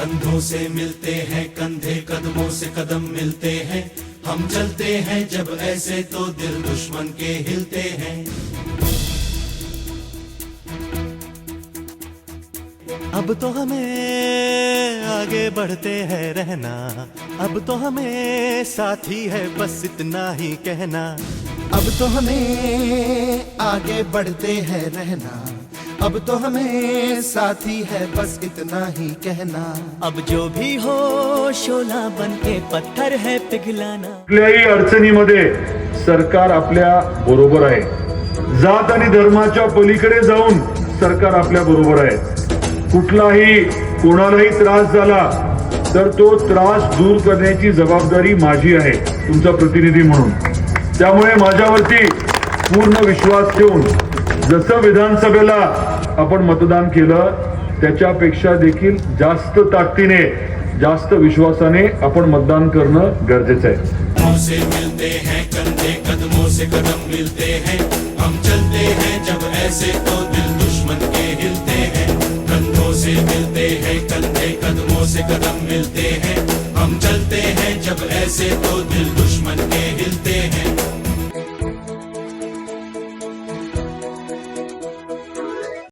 कंधों से मिलते हैं कंधे, कदमों से कदम मिलते हैं। हम चलते हैं जब ऐसे तो दिल दुश्मन के हिलते हैं। अब तो हमें आगे बढ़ते हैं रहना, अब तो हमें साथी है बस इतना ही कहना। अब तो हमें आगे बढ़ते हैं रहना, अब तो हमें साथी है बस इतना ही कहना। अब जो भी हो शोला बन के पत्थर है पिघलाना। कुठल्याही अडचणीमध्ये सरकार आपल्या बरोबर आहे। जात आणि धर्माच्या पलीकडे जाऊन सरकार आपल्या बरोबर आहे। कुठलाही कोणालाही त्रास झाला तर तो त्रास दूर करण्याची जबाबदारी माझी आहे तुमचा प्रतिनिधी म्हणून। त्यामुळे माझ्यावरती पूर्ण विश्वास ठेवून जसं विधानसभेला आपण मतदान केलं त्याच्यापेक्षा देखील जास्त ताकदीने जास्त विश्वासाने आपण मतदान करणं गरजेचं आहे। कंधों से मिलते हैं कंधे, कदमों से कदम मिलते हैं। हम चलते हैं जब ऐसे तो दिल दुश्मन के हिलते हैं। कंधों से मिलते हैं कंधे, कदमों से कदम मिलते हैं। हम चलते हैं जब ऐसे तो दिल